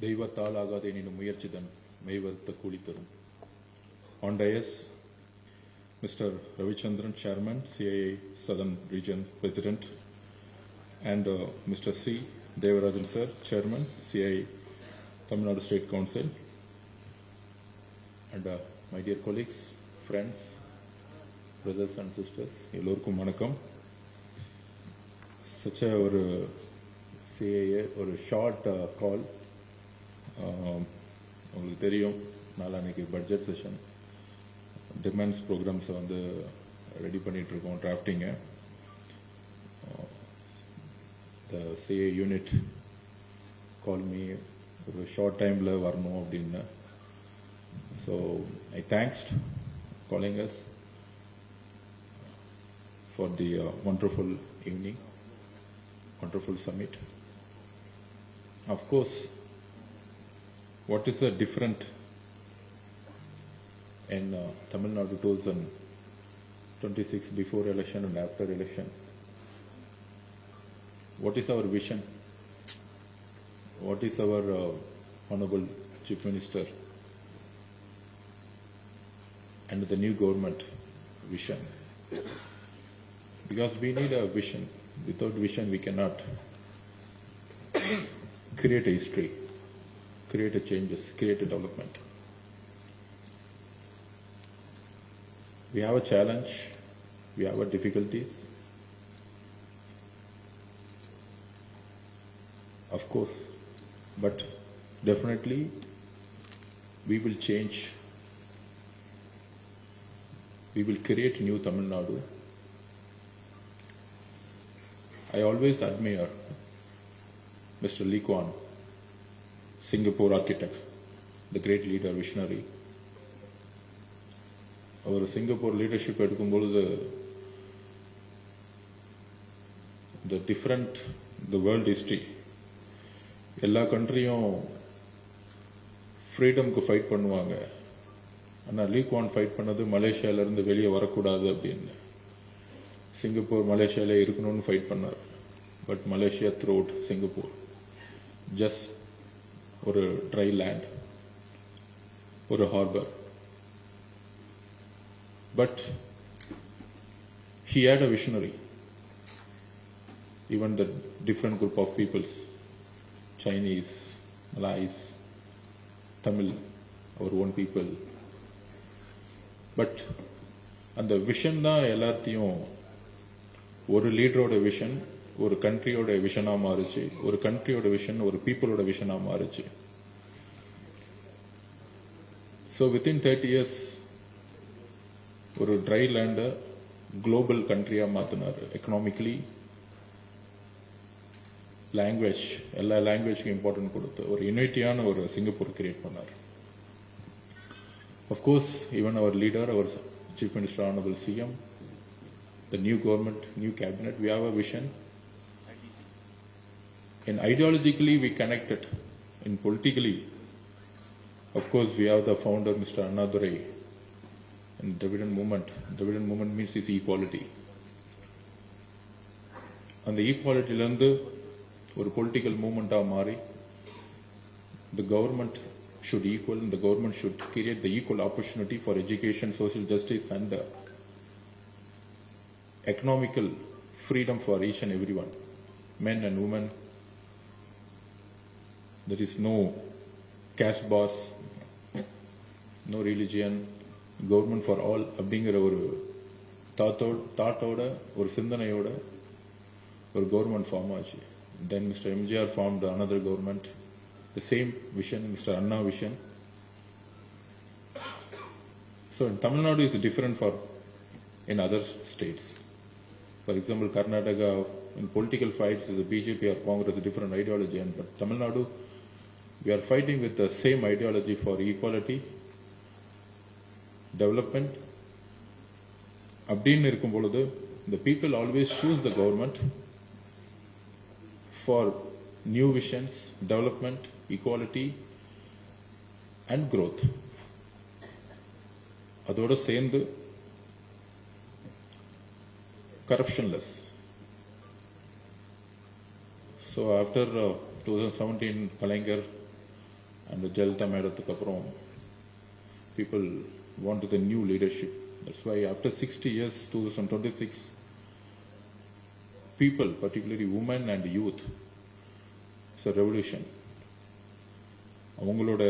தெய்வத்தால் ஆகாத எனினும் முயற்சிதன் மெய்வருத்த கூலி தரும். On dais, Mr. Ravichandran, Chairman, CII Southern Region President, and Mr. C. Devarajan Sir, Chairman, CII Tamil Nadu State Council, and my dear colleagues, friends, brothers and sisters, எல்லோருக்கும் வணக்கம். Such a CII ஒரு short call. உங்களுக்கு தெரியும், நாளைக்கு budget session demands ப்ரோக்ராம்ஸை ready பண்ணிகிட்ருக்கோம், டிராஃப்டிங்கை. The CA unit call me ஒரு ஷார்ட் டைமில் வரணும் அப்படின்னு. So I thanks calling us for the wonderful evening, wonderful summit. Of course, what is the different in Tamil Nadu 2026 before election and after election? What is our vision? What is our Honorable Chief Minister and the new government vision? Because we need a vision. Without vision we cannot create a history, create a changes, create a development. We have a challenge, we have a difficulties. Of course, but definitely we will change. We will create new Tamil Nadu. I always admire Mr. Lee Kuan, Singapore architect, the great leader, visionary. அவர் Singapore leadership எடுக்கும்பொழுது the different, the world history, எல்லா கண்ட்ரியும் ஃப்ரீடம்க்கு fight பண்ணுவாங்க. ஆனால் Lee Kuan fight பண்ணது மலேசியாவிலேருந்து வெளியே வரக்கூடாது அப்படின்னு. Singapore மலேசியாவிலே இருக்கணும்னு ஃபைட் பண்ணார். But Malaysia throughout Singapore just ஒரு ட்ரை லேண்ட், ஒரு harbour. But he had a visionary. Even the different group of peoples, Chinese, Malays, Tamil, our own people. But அந்த vision தான் எல்லாத்தையும், ஒரு லீடரோட விஷன் ஒரு கண்ட்ரியோட விஷனாக மாறுச்சு, ஒரு கண்ட்ரியோட விஷன் ஒரு பீப்புளோட விஷனாக மாறுச்சு. ஸோ வித்தின் 30 years ஒரு ட்ரை லேண்டை குளோபல் கண்ட்ரியாக மாற்றினார். எக்கனாமிக்கலி, லாங்குவேஜ், எல்லா லாங்குவேஜ்க்கும் இம்பார்ட்டன்ட் கொடுத்து ஒரு யூனிட்டியான ஒரு சிங்கப்பூர் கிரியேட் பண்ணார். Of course even our leader, our Chief Minister, Honorable CM, the new government, new cabinet, we have a vision. And ideologically we connected. In politically, of course, we have the founder, Mr. Annadurai, and Dravidian movement. Dravidian movement means is equality. And the equality lende ஒரு political movement மாறி the government should equal, and the government should create the equal opportunity for education, social justice, and economical freedom for each and everyone, men and women. There is no caste bars, no religion, government for all அப்படிங்கிற ஒரு தாட்டோட ஒரு சிந்தனையோட ஒரு government form ஆச்சு. Then Mr. MGR formed another government, the same vision, Mr. Anna vision. So in Tamil Nadu is different for in other states. For example, Karnataka in political fights is a BJP or Congress, a different ideology, but Tamil Nadu we are fighting with the same ideology for equality, development. அப்படின்னு இருக்கும் பொழுது the people always choose the government for new visions, development, equality and growth. அதோட சேர்ந்து corruptionless. So after 2017 Kalaignar and the Jalta Madathukku appuram people wanted the new leadership. That's why after 60 years, 2026, people, particularly women and youth, it's a revolution. அவங்களோட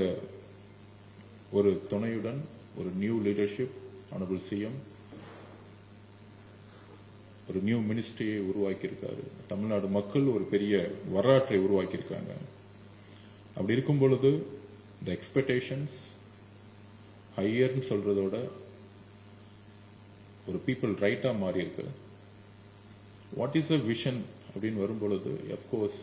ஒரு துணையுடன் ஒரு new leadership, honourable CM ஒரு new மினிஸ்ட்ரியை உருவாக்கியிருக்காரு. Tamil Nadu மக்கள் ஒரு பெரிய வரலாற்றை உருவாக்கியிருக்காங்க. அப்படி இருக்கும் பொழுது the expectations ஹையர்னு சொல்றதோட ஒரு பீப்புள் ரைட்டா மாறி இருக்கு. வாட் இஸ் த விஷன் அப்படின்னு வரும் பொழுது, of course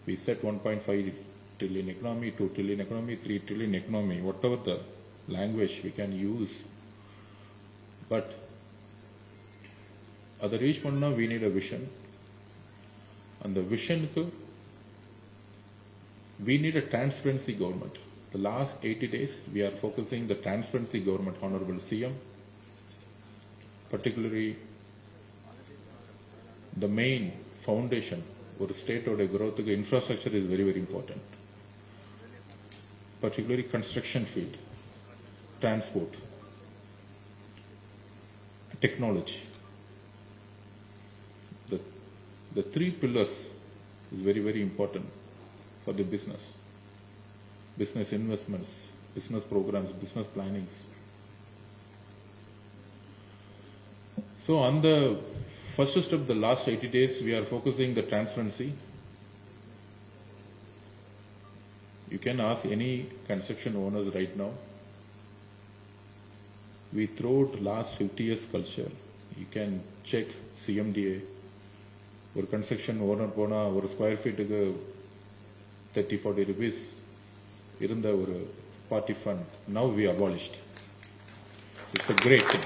we set 1.5 trillion economy, 2 trillion economy, 3 trillion economy, whatever the language we can use. But அதை ரீச் பண்ணா we need a vision. அந்த விஷனுக்கு we need a transparency government. The last 80 days we are focusing the transparency government, Honorable CM. Particularly the main foundation ஒரு ஸ்டேட்டோட growthக்கு infrastructure is very very important. Particularly construction field, transport, technology. The three pillars is very very important for the business investments, business programs, business plannings. So on the first step, the last 80 days, we are focusing the transparency. You can ask any construction owners right now. We throughout last 50 years culture, you can check CMDA. ஒரு construction owner போனா ஒரு square ஃபீட்டுக்கு 30-40 rupees இருந்த ஒரு party fund, now we abolished. It's a great thing.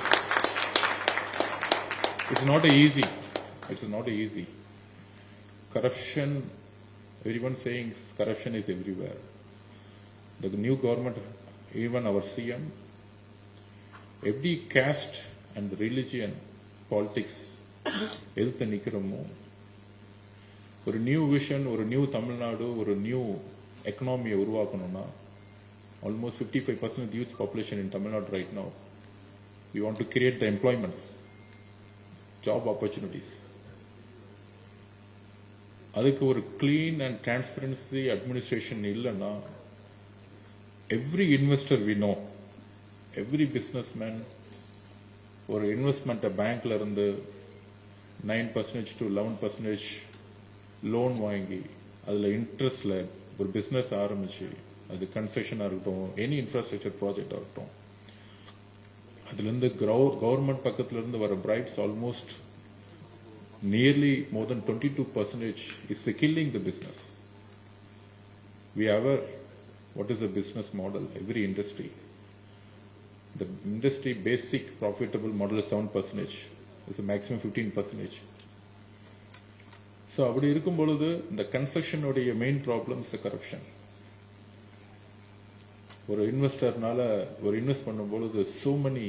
It's not easy. Corruption, everyone saying corruption is everywhere. The new government, even our CM, every caste and religion, politics, எதிர்த்து நிக்கிறோமோ, ஒரு new vision, ஒரு new Tamil Nadu, ஒரு new எக்கனாமியை உருவாக்கணும்னா, almost 55% youth population in Tamil Nadu right now. We want to create the employments, job opportunities. அதுக்கு ஒரு clean and transparency administration இல்லைன்னா, every investor we know, every businessman, ஒரு investment பேங்க்ல இருந்து 9% to 11% loan வாங்கி அதுல இன்ட்ரெஸ்ட்ல ஒரு பிசினஸ் ஆரம்பிச்சு, அது கன்ஸ்ட்ரக்ஷனா இருக்கட்டும், எனி இன்ஃப்ராஸ்ட்ரக்சர் ப்ராஜெக்ட் ஆகட்டும், அதுல இருந்து கவர்மெண்ட் பக்கத்துல இருந்து வர bribes almost nearly more then 22% is killing the business. We are aware what is the business model, every industry. The industry basic profitable model is 7%, is a maximum 15%. So அப்படி இருக்கும் பொழுது இந்த கன்ஸ்ட்ரக்ஷனுடைய மெயின் ப்ராப்ளம் இஸ் கரப்ஷன். ஒரு இன்வெஸ்டர்னால ஒரு invest பண்ணும் பொழுது so many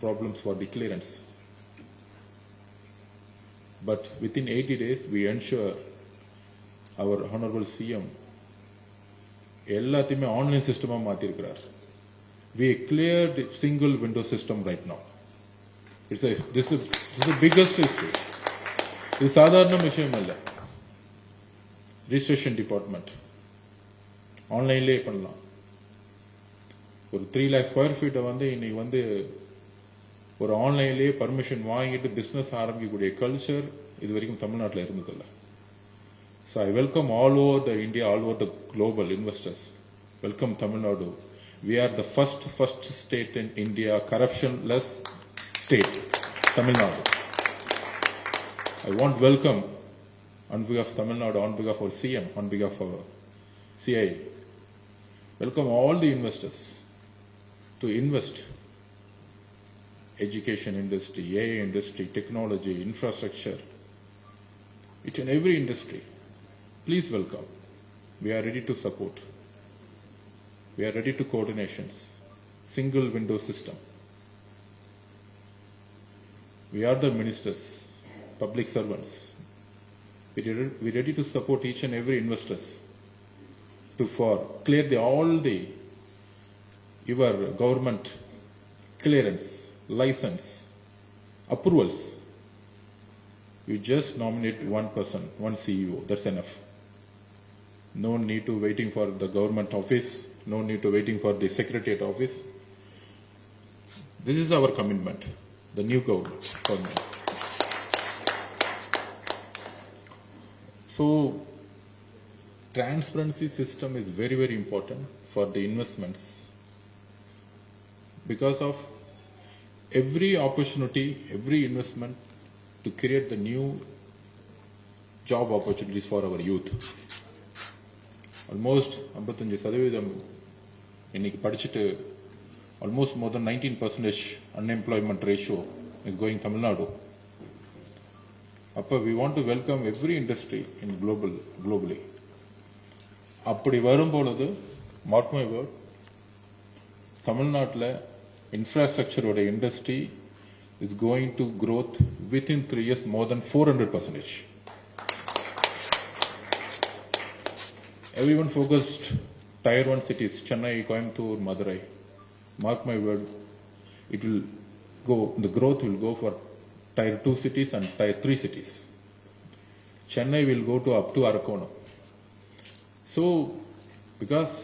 problems for the clearance. But within 80 days we ensure our honorable CM எல்லாத்தையுமே online சிஸ்டமா மாத்தி இருக்கிறார். We cleared single window system right now. This is the biggest issue. இது சாதாரண விஷயம் இல்ல. ரிஜிஸ்ட்ரேஷன் டிபார்ட்மெண்ட் ஆன்லைன்லயே பண்ணலாம். ஒரு 3 lakh ஸ்கொயர் ஃபீட்டை இன்னைக்கு ஒரு ஆன்லைன்லயே பர்மிஷன் வாங்கிட்டு பிசினஸ் ஆரம்பிக்கக்கூடிய கல்ச்சர் இது வரைக்கும் தமிழ்நாட்டில் இருந்ததில்லை. So I welcome all over the India, all over the global investors. Welcome Tamil Nadu. We are the first state in India, corruption-less state, Tamil Nadu. I want welcome on behalf of Tamil Nadu, on behalf of CM, on behalf of CI. Welcome all the investors to invest education industry, AI industry, technology, infrastructure, each and every industry. Please welcome. We are ready to support. We are ready to coordinations. Single window system. We are the ministers, public servants. We are ready to support each and every investors. for clear all the your government clearance, license, approvals. You just nominate one person, one CEO. That's enough. No need to waiting for the government office. No need to waiting for the secretariat office. This is our commitment, the new government. So, transparency system is very, very important for the investments because of every opportunity, every investment to create the new job opportunities for our youth. Almost 55% இன்னைக்கு படிச்சிட்டு almost more than 19% unemployment ratio is going Tamil Nadu. அப்ப we want to welcome every industry in globally. அப்படி வரும்பொழுது mark my word, தமிழ்நாட்டில் இன்ஃப்ராஸ்ட்ரக்சரோட industry is going to growth within 3 years more than 400%. Everyone focused tier 1 cities, Chennai, Coimbatore, Madurai. Mark my word, it will go, the growth will go for tier 2 cities and tier 3 cities. Chennai will go to up to Arakonam. So, because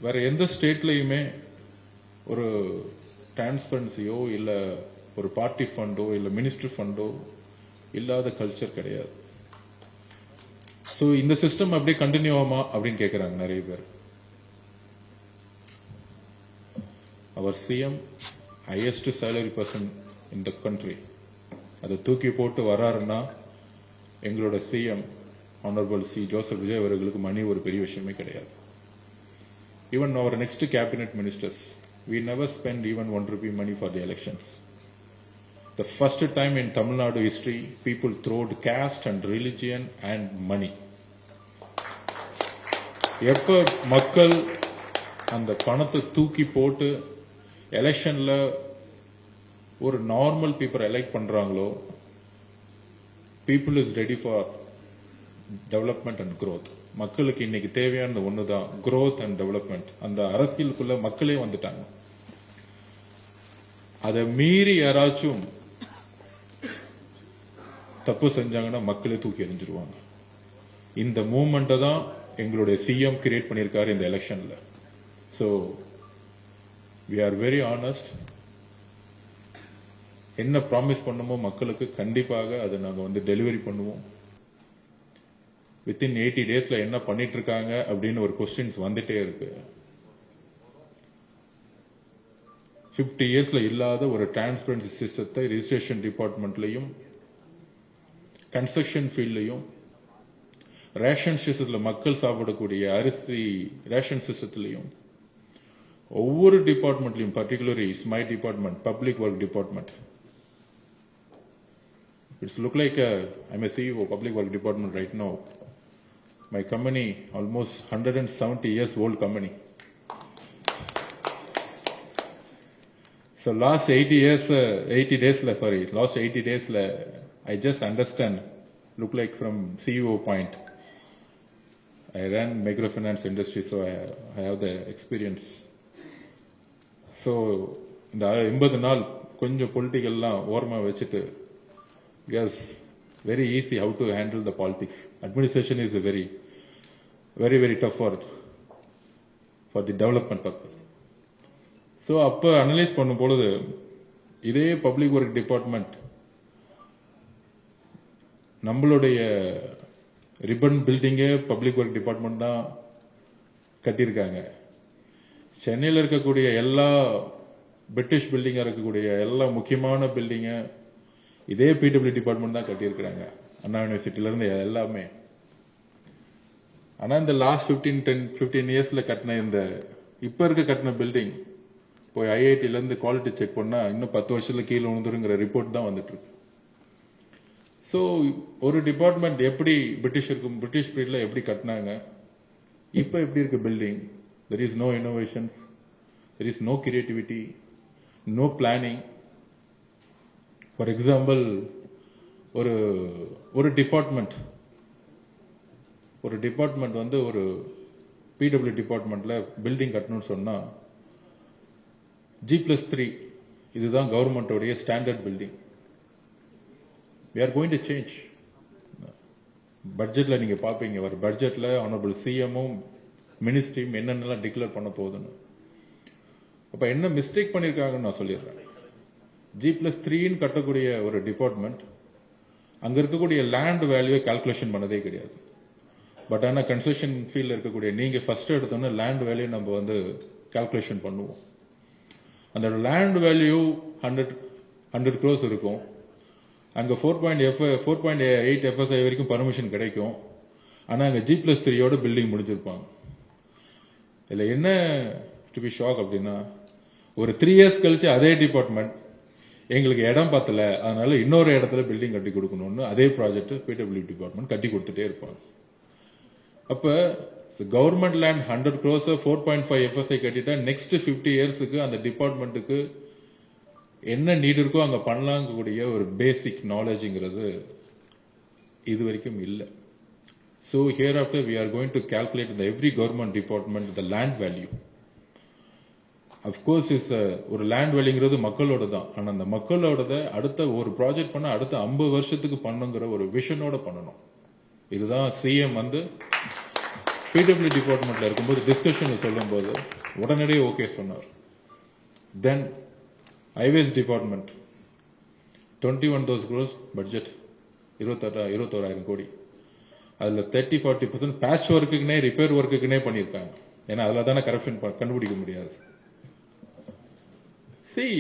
வேற எந்த ஸ்டேட்லயுமே ஒரு டிரான்ஸ்பரன்சியோ இல்ல ஒரு party ஃபண்டோ இல்ல ministry ஃபண்டோ இல்லாத culture கிடையாது. So இந்த system அப்படியே கண்டினியூ ஆகுமா அப்படின்னு கேட்கறாங்க நிறைய பேர். அவர் CM highest salary person in the country, அதை தூக்கி போட்டு வராருன்னா எங்களோட CM honourable C Joseph Vijay அவர்களுக்கு மணி ஒரு பெரிய விஷயமே கிடையாது. Even our next cabinet ministers, we never spend even 1 rupee money for the elections. The first time in Tamil Nadu history, people throwed caste and religion and money. எப்ப மக்கள் அந்த பணத்தை தூக்கி போட்டு எலெக்ஷன்ல ஒரு நார்மல் பீப்புள் எலெக்ட் பண்றாங்களோ, people is ready for development and growth. மக்களுக்கு இன்னைக்கு தேவையான ஒண்ணுதான் growth and development. அந்த அரசியலுக்குள்ள மக்களே வந்துட்டாங்க. அதை மீறி யாராச்சும் தப்பு செஞ்சாங்கன்னா மக்களே தூக்கி எறிஞ்சிருவாங்க. இந்த மூவ்மெண்ட்டை தான் எங்களுடைய சிஎம் கிரியேட் பண்ணியிருக்காரு இந்த எலெக்ஷன்ல. So we are very honest. என்ன ப்ராமிஸ் பண்ணுமோ மக்களுக்கு கண்டிப்பாக அதை நாங்கள் டெலிவரி பண்ணுவோம். வித்தின் 80 daysல என்ன பண்ணிட்டு இருக்காங்க அப்படின்னு ஒரு கொஸ்டின்ஸ் வந்துட்டே இருக்கு. 50 yearsல இல்லாத ஒரு டிரான்ஸ்பரன்சி சிஸ்டத்தை ரெஜிஸ்ட்ரேஷன் டிபார்ட்மெண்ட்லையும் கன்ஸ்ட்ரக்ஷன் ஃபீல்ட்லையும் ரேஷன் சிஸ்டத்துல மக்கள் சாப்பிடக்கூடிய அரிசி ரேஷன் சிஸ்டத்திலையும் ஒவ்வொரு டிபார்ட்மெண்ட்லையும், particularly it's my department, public work department. It's look like I'm a CEO of Public Work Department right now. My company, almost 170 years old company. So last 80 days, I just understand, look like from CEO point. I ran microfinance industry, so I have the experience. So இந்த 80 நாள் கொஞ்சம் பொலிட்டிக்கல்லாம் ஓரமா வச்சுட்டு, yes, very easy how to handle the politics. Administration is a very, very, very tough for the development purpose. So அப்ப analyse பண்ணும் பொழுது இதே public work department நம்மளுடைய ரிப்பன் பில்டிங்கே பப்ளிக் ஒர்க் டிபார்ட்மெண்ட் தான் கட்டியிருக்காங்க. சென்னையில் இருக்கக்கூடிய எல்லா பிரிட்டிஷ் பில்டிங்கா இருக்கக்கூடிய எல்லா முக்கியமான பில்டிங்க இதே பிடபிள்யூ டிபார்ட்மெண்ட் தான் கட்டியிருக்கிறாங்க, அண்ணா யூனிவர்சிட்டியில இருந்து எல்லாமே. ஆனா இந்த லாஸ்ட் 15 இயர்ஸ்ல கட்டின இந்த இப்ப இருக்க கட்டின பில்டிங் போய் ஐஐடில இருந்து குவாலிட்டி செக் பண்ணா இன்னும் 10 வருஷத்துல கீழே விழுந்துருங்கிற ரிப்போர்ட் தான் வந்துட்டு இருக்கு. ஸோ ஒரு டிபார்ட்மெண்ட் எப்படி பிரிட்டிஷ் பீரியட்ல எப்படி கட்டினாங்க, இப்ப எப்படி இருக்கு பில்டிங். தெர் இஸ் நோ இன்னோவேஷன்ஸ், there is no creativity, no planning. For example, ஒரு டிபார்ட்மெண்ட் ஒரு டிபார்ட்மெண்ட் வந்து ஒரு பிடபிள்யூ டிபார்ட்மெண்ட்ல பில்டிங் கட்டணும்னு சொன்னா G+3 இதுதான் கவர்மெண்டோடைய standard building. we are going to change. பட்ஜெட்ல நீங்க பாப்பீங்க, ஒரு பட்ஜெட்ல ஆனரபிள் சிஎம்மும் மினிஸ்ட்ரியும் என்னென்னலாம் டிக்ளேர் பண்ண போகுதுன்னு. அப்ப என்ன மிஸ்டேக் பண்ணிருக்காங்கன்னு நான் சொல்லிடுறேன். G+3 கட்டக்கூடிய ஒரு டிபார்ட்மெண்ட் அங்க இருக்கக்கூடிய லேண்ட் வேல்யூ கால்குலேஷன் பண்ணதே கிடையாது. பட் ஆனா கன்ஸ்ட்ரக்ஷன் ஃபீல்ட்ல இருக்கக்கூடிய நீங்க ஃபர்ஸ்ட் எடுத்தோன்னா லேண்ட் வேல்யூ நம்ம வந்து கால்குலேஷன் பண்ணுவோம். அந்த லேண்ட் வேல்யூ 100 crores இருக்கும். அங்க 4.8 FSI வரைக்கும் பர்மிஷன் கிடைக்கும். ஆனா அங்க G+3 பில்டிங் முடிஞ்சிருப்பாங்க. இதுல என்ன டு பி ஷாக் அப்படின்னா, ஒரு 3 years கழிச்சு அதே டிபார்ட்மெண்ட் எங்களுக்கு இடம் பத்தல, அதனால இன்னொரு இடத்துல பில்டிங் கட்டி கொடுக்கணும்னு அதே ப்ராஜெக்ட் பிடபிள்யூ டிபார்ட்மெண்ட் கட்டி கொடுத்துட்டே இருப்பாங்க. அப்ப கவர்மெண்ட் லேண்ட் 100 crores 4.5 FSI கட்டிட்டா நெக்ஸ்ட் 50 yearsக்கு அந்த டிபார்ட்மெண்ட்டுக்கு என்ன நீட் இருக்கோ அங்க பண்ணலாங்கக்கூடிய ஒரு பேசிக் நாலேஜ்ங்கிறது இது வரைக்கும் இல்லை. So hereafter we are going to calculate in every government department the land value. Of course is ஒரு லேண்ட் வேல்யூங்கிறது மக்களோட தான். ஆனா அந்த மக்களோட அடுத்த ஒரு ப்ராஜெக்ட் பண்ண அடுத்த 50 வருஷத்துக்கு பண்ணுங்கிற ஒரு விஷனோட பண்ணணும். இதுதான் சிஎம் வந்து பிடபிள்யூ டிபார்ட்மெண்ட்ல இருக்கும்போது டிஸ்கஷன் சொல்லும் போது உடனடியே ஓகே சொன்னார். தென் ஹைவேஸ் டிபார்ட்மெண்ட் 21,000 crores பட்ஜெட், 21,000 கோடி. அதுல 30-40% பேட்ச் ஒர்க்குக்குனே ரிப்பேர் ஒர்க்குக்குனே பண்ணிருக்காங்க. ஏன்னா அதுல தானே கரப்ஷன் கண்டுபிடிக்க முடியாது. See,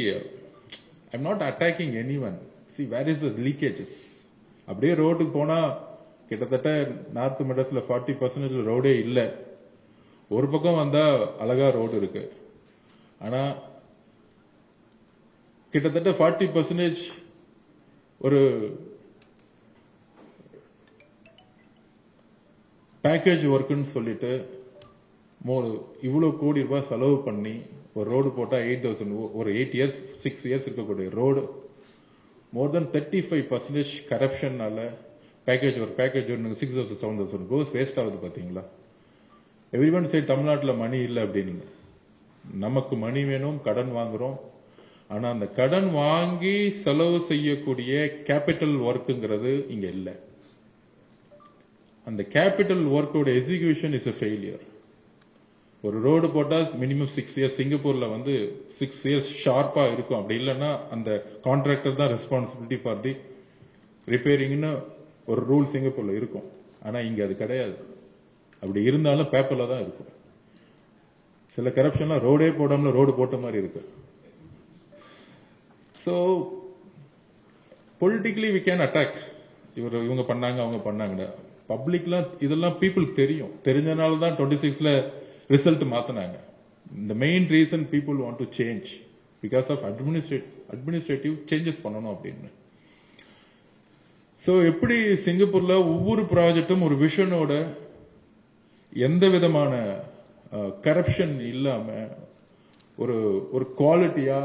I'm not attacking anyone. See, where is the leakages? அப்படியே ரோட்டுக்கு போனா கிட்டத்தட்ட நார்த் மெட்ராஸ்ல 40% ரோடே இல்ல. ஒரு பக்கம் வந்தா அழகா ரோடு இருக்கு. ஆனா கிட்டத்தட்ட 40% ஒரு பேக்கேஜ் ஒர்க்குன்னு சொல்லிட்டு இவ்வளவு கோடி ரூபாய் செலவு பண்ணி ஒரு ரோடு போட்டா 8,000 ஒரு 8 years 6 years இருக்கக்கூடிய ரோடு மோர் தென் 35% கரப்ஷன்னால பேக்கேஜ் ஒரு 6,000 7,000 கோஸ் வேஸ்ட் ஆகுது. பாத்தீங்களா? எவ்ரிவன் சே தமிழ்நாட்டில் மணி இல்லை அப்படின்னு. நமக்கு மணி வேணும், கடன் வாங்குறோம். ஆனா அந்த கடன் வாங்கி செலவு செய்யக்கூடிய கேபிட்டல் ஒர்க்குங்கிறது இங்க இல்லை. அந்த கேபிட்டல் ஒர்க்கோட எக்ஸிகியூஷன் இஸ் a ஃபெயிலியர். ஒரு ரோடு போட்டா மினிமம் 6 years, சிங்கப்பூர்ல வந்து 6 years ஷார்ப்பா இருக்கும். அப்படி இல்லைன்னா அந்த கான்ட்ராக்டர் தான் ரெஸ்பான்சிபிலிட்டி ஃபார் தி ரிப்பேரிங்னு ஒரு ரூல் சிங்கப்பூர்ல இருக்கும். ஆனா இங்க அது கிடையாது. அப்படி இருந்தாலும் பேப்பர்ல தான் இருக்கும். சில கரப்ஷன்லாம் ரோடே போடாமல ரோடு போட்ட மாதிரி இருக்கு. So politically we can attack. இவங்க பண்ணாங்க அவங்க பண்ணாங்க. பப்ளிக்லாம் இதெல்லாம் பீப்புளுக்கு தெரியும். தெரிஞ்சனால தான் 26ல ரிசல்ட் மாத்தினாங்க. இந்த main reason people want to change because of administrative changes பண்ணணும் அப்படின்னு. ஸோ எப்படி சிங்கப்பூர்ல ஒவ்வொரு ப்ராஜெக்டும் ஒரு விஷனோட எந்த விதமான கரப்ஷன் இல்லாம ஒரு குவாலிட்டியா,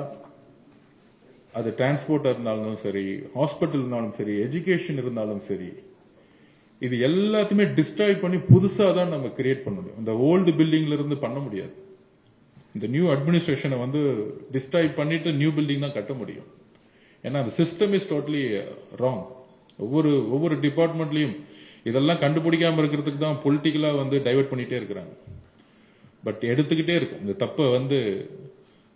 அது டிரான்ஸ்போர்ட் இருந்தாலும் சரி, ஹாஸ்பிட்டல் இருந்தாலும் சரி, எஜுகேஷன் இருந்தாலும் சரி, இது எல்லாத்தையுமே டிஸ்ட்ராய் பண்ணி புதுசா தான் நம்ம கிரியேட் பண்ண முடியும். இந்த ஓல்டு பில்டிங்ல இருந்து பண்ண முடியாது. இந்த நியூ அட்மினிஸ்ட்ரேஷனை வந்து டிஸ்ட்ராய் பண்ணிட்டு நியூ பில்டிங் தான் கட்ட முடியும். ஏன்னா அந்த சிஸ்டம் இஸ் டோட்டலி ராங். ஒவ்வொரு டிபார்ட்மெண்ட்லயும் இதெல்லாம் கண்டுபிடிக்காம இருக்கிறதுக்கு தான் பொலிட்டிக்கலா வந்து டைவர்ட் பண்ணிட்டே இருக்கிறாங்க. பட் எடுத்துக்கிட்டே இருக்கும். இந்த தப்பை வந்து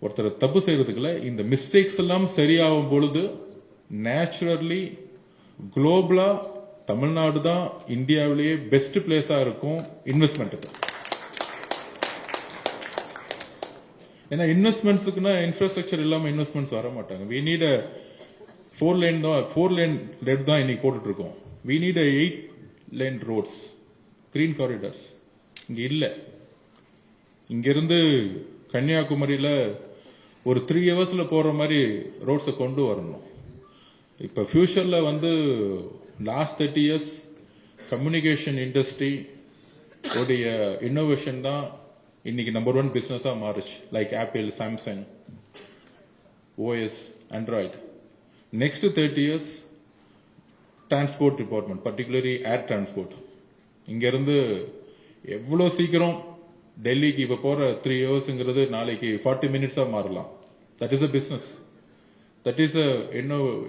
ஒருத்தர் தப்பு செய்யறதுக்குள்ள இந்த மிஸ்டேக்ஸ் எல்லாம் சரியாகும் பொழுது நேச்சுரலி குளோபலா தமிழ்நாடு தான் இந்தியாவிலேயே பெஸ்ட் பிளேஸா இருக்கும் இன்வெஸ்ட்மெண்ட்டுக்கு. ஏன்னா இன்வெஸ்ட்மெண்ட்ஸுக்குன்னா இன்ஃப்ராஸ்ட்ரக்சர் இல்லாம இன்வெஸ்ட்மெண்ட்ஸ் வர மாட்டாங்க. வி நீட் 4 lane லெட் தான் இன்னைக்கு போட்டுட்டு இருக்கோம். We need 8 lane roads, green corridors இங்க இல்ல. இங்க இருந்து கன்னியாகுமரியில ஒரு 3 hours போற மாதிரி ரோட்ஸை கொண்டு வரணும். இப்ப ஃபியூச்சர்ல வந்து லாஸ்ட் 30 years கம்யூனிகேஷன் இண்டஸ்ட்ரி உடைய இன்னோவேஷன் தான் இன்னைக்கு நம்பர் 1 பிசினஸா மாறுச்சு. Like Apple, Samsung, OS, Android. Next 30 years transport department, particularly air transport, இங்க இருந்து எவ்வளவு சீக்கிரம் டெல்லிக்கு இப்ப போற 3 ஹவர்ஸ்ங்கிறது நாளைக்கு 40 மினிட்ஸா மாறலாம். That is a business. That is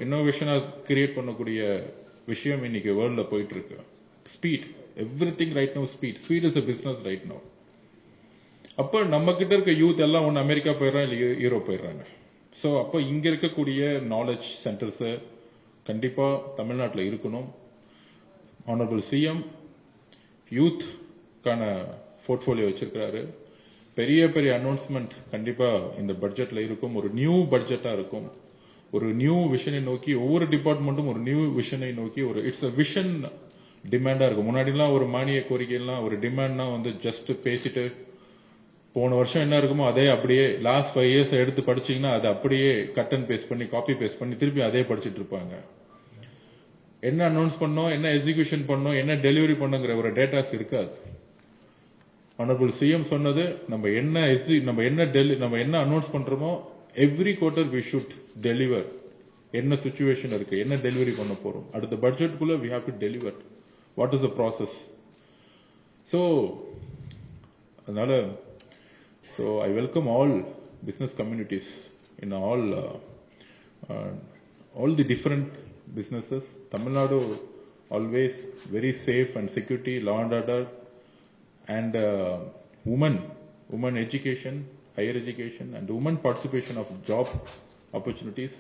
இன்னோவேஷனா கிரியேட் பண்ணக்கூடிய விஷயம் இன்னைக்கு வேர்ல்ட்ல போயிட்டு இருக்கு. Speed, everything right now speed is a business right now. அப்ப நம்ம கிட்ட இருக்க யூத் எல்லாம் ஒன்னு அமெரிக்கா போயிடுறாங்க, இல்ல யூரோப் போயிடுறாங்க. சோ அப்ப இங்க இருக்கக்கூடிய நாலேஜ் சென்டர்ஸ் கண்டிப்பா தமிழ்நாட்டில் இருக்கணும். ஆனரபிள் சிஎம் யூத் கான போர்ட்போலியோ வச்சிருக்காரு. பெரிய பெரிய அனௌன்ஸ்மெண்ட் கண்டிப்பா இந்த பட்ஜெட்ல இருக்கும். ஒரு நியூ பட்ஜெட்டா இருக்கும். ஒரு நியூ விஷனை நோக்கி ஒவ்வொரு டிபார்ட்மெண்ட்டும் ஒரு நியூ விஷனை நோக்கி ஒரு இட்ஸ் அ விஷன் டிமாண்டா இருக்கும். முன்னாடிலாம் ஒரு மானிய கோரிக்கைலாம் ஒரு டிமாண்ட்னா ஜஸ்ட் பேசிட்டு போன வருஷம் என்ன இருக்குமோ அதே அப்படியே லாஸ்ட் 5 இயர்ஸ் எடுத்து படிச்சீங்கன்னா அதை அப்படியே கட் அண்ட் பேஸ்ட் பண்ணி காப்பி பேஸ்ட் பண்ணி திருப்பி அதே படிச்சுட்டு இருப்பாங்க. என்ன அனௌன்ஸ் பண்ணோம், என்ன எக்ஸிகியூஷன் பண்ணோம், என்ன டெலிவரி பண்ணுங்கிற ஒரு டேட்டாஸ் இருக்காது. ஆனரபிள் சிஎம் சொன்னது நம்ம என்ன அனௌன்ஸ் பண்றோமோ every quarter we should deliver. என்ன சிச்சுவேஷன் இருக்கு, என்ன டெலிவரி பண்ண போறோம், அடுத்த பட்ஜெட்டுக்குள்ள we have to deliver. What is the process? So அதனால I welcome all business communities in all the different businesses. Tamil Nadu always very safe and security, law and order, and women education, higher education, and women participation of job opportunities.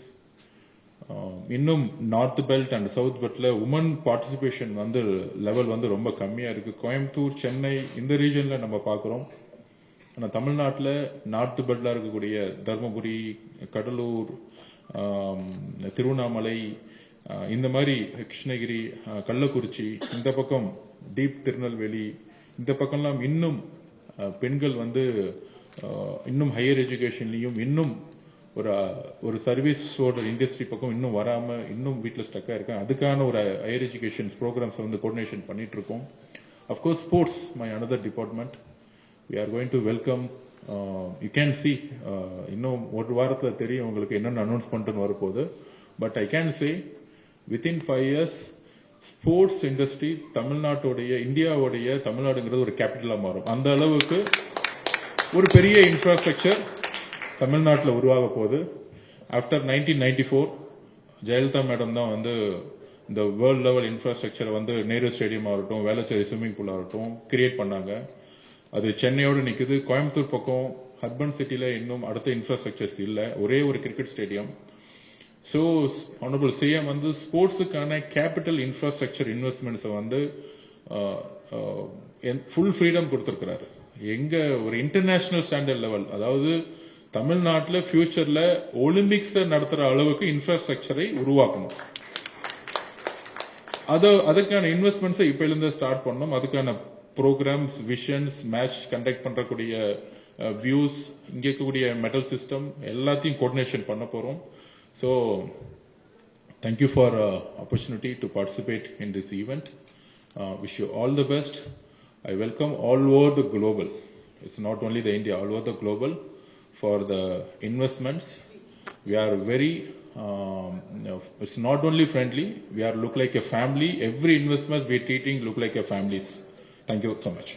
இன்னும் north belt and south பெல்ட்ல women participation level ரொம்ப கம்மியா இருக்கு. கோயம்புத்தூர், சென்னை இந்த ரீஜன்ல நம்ம பாக்குறோம். ஆனா தமிழ்நாட்டில் நார்த் பெல்ட்ல இருக்கக்கூடிய தர்மபுரி, கடலூர், திருவண்ணாமலை, இந்த மாதிரி கிருஷ்ணகிரி, கள்ளக்குறிச்சி, இந்த பக்கம் டீப் திருநெல்வேலி, இந்த பக்கம்லாம் இன்னும் பெண்கள் இன்னும் ஹையர் எஜுகேஷன்லயும் இன்னும் ஒரு சர்வீஸோட இண்டஸ்ட்ரி பக்கம் இன்னும் வராம இன்னும் வீட்டில் ஸ்டக்கா இருக்காங்க. அதுக்கான ஒரு ஹையர் எஜுகேஷன் ப்ரோக்ராம்ஸ் கோஆர்டினேஷன் பண்ணிட்டு இருக்கோம். Of course sports my another department. We are going to welcome, you can see, இன்னும் ஒரு வாரத்தில் தெரியும் உங்களுக்கு என்னென்ன அனௌன்ஸ்மெண்ட் வரப்போகுது. But I can say within 5 years sports industry இந்தியாவுடைய தமிழ்நாடுங்கிறது ஒரு கேபிட்டலா மாறும். அந்த அளவுக்கு ஒரு பெரிய இன்ஃப்ராஸ்ட்ரக்சர் தமிழ்நாட்டில் உருவாக போகுது. ஆஃப்டர் 1994 ஜெயலலிதா மேடம் தான் இந்த வேர்ல்ட் லெவல் இன்ஃப்ராஸ்ட்ரக்சரை நேரு ஸ்டேடியம் ஆகட்டும், வேளச்சேரி ஸ்விம்மிங் பூல் ஆகட்டும் கிரியேட் பண்ணாங்க. அது சென்னையோடு நிக்குது. கோயம்புத்தூர் பக்கம் அர்பன் சிட்டில இன்னும் அடுத்த இன்ஃப்ராஸ்ட்ரக்சர்ஸ் இல்ல, ஒரே ஒரு cricket stadium. So honourable CM ஸ்போர்ட்ஸுக்கான capital infrastructure investments full freedom கொடுத்திருக்கிறாரு. எங்க ஒரு இன்டர்நேஷனல் ஸ்டாண்டர்ட் லெவல், அதாவது தமிழ்நாட்டில் ஃபியூச்சர்ல ஒலிம்பிக்ஸ் நடத்துற அளவுக்கு இன்ஃப்ராஸ்ட்ரக்சரை உருவாக்கணும். அதுக்கான இன்வெஸ்ட்மெண்ட்ஸ் இப்ப இருந்து ஸ்டார்ட் பண்ணணும். அதுக்கான ப்ரோக்ராம்ஸ், விஷன்ஸ், மேட்ச் கண்டக்ட் பண்றக்கூடிய வியூஸ், இங்க இருக்கக்கூடிய மெடல் சிஸ்டம் எல்லாத்தையும் கோஆர்டினேஷன் பண்ண போறோம். So thank you for opportunity to participate in this event. Wish you all the best. I welcome all over the global. It's not only the India, all over the global for the investments. We are very, it's not only friendly, we are look like a family. Every investment we are treating look like a families. Thank you so much.